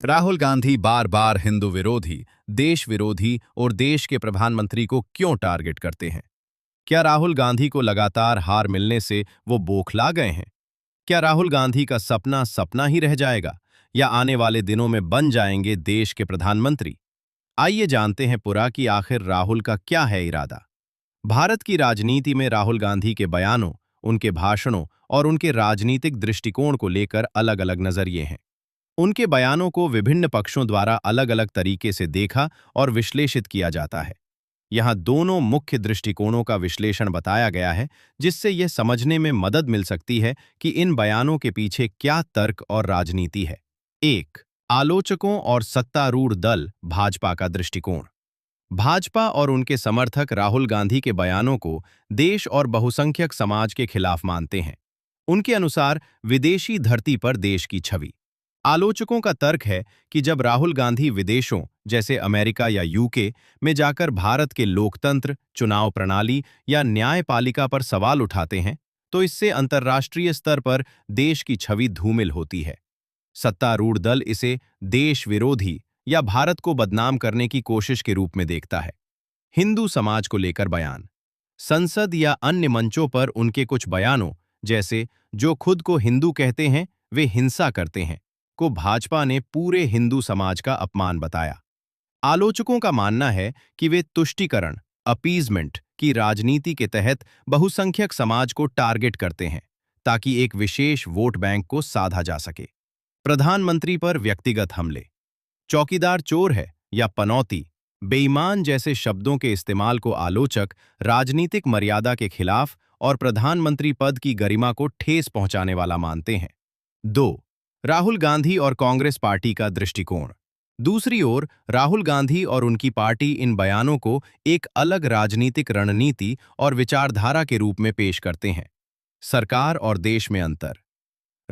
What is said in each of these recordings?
राहुल गांधी बार बार हिंदू विरोधी, देश विरोधी और देश के प्रधानमंत्री को क्यों टारगेट करते हैं? क्या राहुल गांधी को लगातार हार मिलने से वो बौखला गए हैं? क्या राहुल गांधी का सपना सपना ही रह जाएगा या आने वाले दिनों में बन जाएंगे देश के प्रधानमंत्री? आइए जानते हैं पूरा कि आखिर राहुल का क्या है इरादा। भारत की राजनीति में राहुल गांधी के बयानों, उनके भाषणों और उनके राजनीतिक दृष्टिकोण को लेकर अलग-अलग नजरिए हैं। उनके बयानों को विभिन्न पक्षों द्वारा अलग-अलग तरीके से देखा और विश्लेषित किया जाता है। यहाँ दोनों मुख्य दृष्टिकोणों का विश्लेषण बताया गया है, जिससे यह समझने में मदद मिल सकती है कि इन बयानों के पीछे क्या तर्क और राजनीति है। एक, आलोचकों और सत्तारूढ़ दल भाजपा का दृष्टिकोण। भाजपा और उनके समर्थक राहुल गांधी के बयानों को देश और बहुसंख्यक समाज के खिलाफ मानते हैं। उनके अनुसार विदेशी धरती पर देश की छवि। आलोचकों का तर्क है कि जब राहुल गांधी विदेशों जैसे अमेरिका या यूके में जाकर भारत के लोकतंत्र, चुनाव प्रणाली या न्यायपालिका पर सवाल उठाते हैं, तो इससे अंतर्राष्ट्रीय स्तर पर देश की छवि धूमिल होती है। सत्तारूढ़ दल इसे देश विरोधी या भारत को बदनाम करने की कोशिश के रूप में देखता है। हिंदू समाज को लेकर बयान। संसद या अन्य मंचों पर उनके कुछ बयानों, जैसे जो खुद को हिंदू कहते हैं वे हिंसा करते हैं, को भाजपा ने पूरे हिंदू समाज का अपमान बताया। आलोचकों का मानना है कि वे तुष्टीकरण, अपीजमेंट की राजनीति के तहत बहुसंख्यक समाज को टारगेट करते हैं, ताकि एक विशेष वोट बैंक को साधा जा सके। प्रधानमंत्री पर व्यक्तिगत हमले। चौकीदार चोर है या पनौती, बेईमान जैसे शब्दों के इस्तेमाल को आलोचक राजनीतिक मर्यादा के खिलाफ और प्रधानमंत्री पद की गरिमा को ठेस पहुंचाने वाला मानते हैं। 2. राहुल गांधी और कांग्रेस पार्टी का दृष्टिकोण। दूसरी ओर राहुल गांधी और उनकी पार्टी इन बयानों को एक अलग राजनीतिक रणनीति और विचारधारा के रूप में पेश करते हैं। सरकार और देश में अंतर।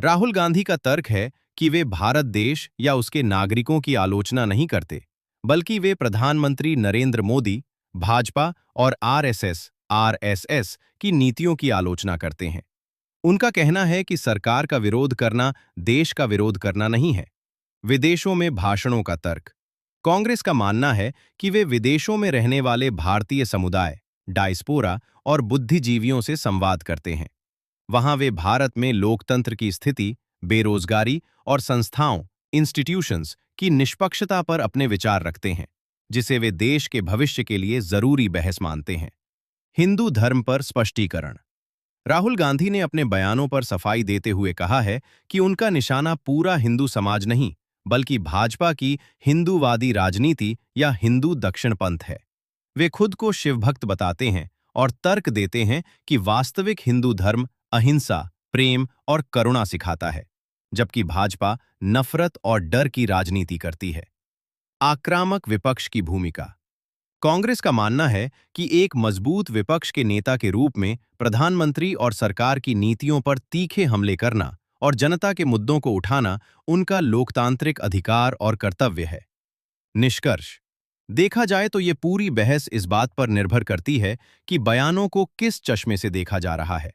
राहुल गांधी का तर्क है कि वे भारत देश या उसके नागरिकों की आलोचना नहीं करते, बल्कि वे प्रधानमंत्री नरेंद्र मोदी, भाजपा और आरएसएस की नीतियों की आलोचना करते हैं। उनका कहना है कि सरकार का विरोध करना देश का विरोध करना नहीं है। विदेशों में भाषणों का तर्क। कांग्रेस का मानना है कि वे विदेशों में रहने वाले भारतीय समुदाय, डायस्पोरा और बुद्धिजीवियों से संवाद करते हैं। वहां वे भारत में लोकतंत्र की स्थिति, बेरोजगारी और संस्थाओं, इंस्टीट्यूशंस की निष्पक्षता पर अपने विचार रखते हैं, जिसे वे देश के भविष्य के लिए जरूरी बहस मानते हैं। हिंदू धर्म पर स्पष्टीकरण। राहुल गांधी ने अपने बयानों पर सफाई देते हुए कहा है कि उनका निशाना पूरा हिंदू समाज नहीं, बल्कि भाजपा की हिंदूवादी राजनीति या हिंदू दक्षिणपंथ है। वे खुद को शिवभक्त बताते हैं और तर्क देते हैं कि वास्तविक हिंदू धर्म अहिंसा, प्रेम और करुणा सिखाता है, जबकि भाजपा नफरत और डर की राजनीति करती है। आक्रामक विपक्ष की भूमिका। कांग्रेस का मानना है कि एक मजबूत विपक्ष के नेता के रूप में प्रधानमंत्री और सरकार की नीतियों पर तीखे हमले करना और जनता के मुद्दों को उठाना उनका लोकतांत्रिक अधिकार और कर्तव्य है। निष्कर्ष। देखा जाए तो ये पूरी बहस इस बात पर निर्भर करती है कि बयानों को किस चश्मे से देखा जा रहा है।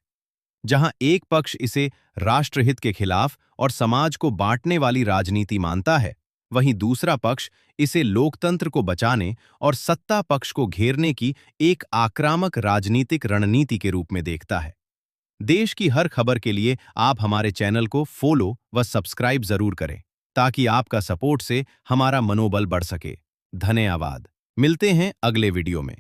जहां एक पक्ष इसे राष्ट्रहित के खिलाफ और समाज को बांटने वाली राजनीति मानता है, वहीं दूसरा पक्ष इसे लोकतंत्र को बचाने और सत्ता पक्ष को घेरने की एक आक्रामक राजनीतिक रणनीति के रूप में देखता है। देश की हर खबर के लिए आप हमारे चैनल को फॉलो व सब्सक्राइब जरूर करें, ताकि आपका सपोर्ट से हमारा मनोबल बढ़ सके। धन्यवाद। मिलते हैं अगले वीडियो में।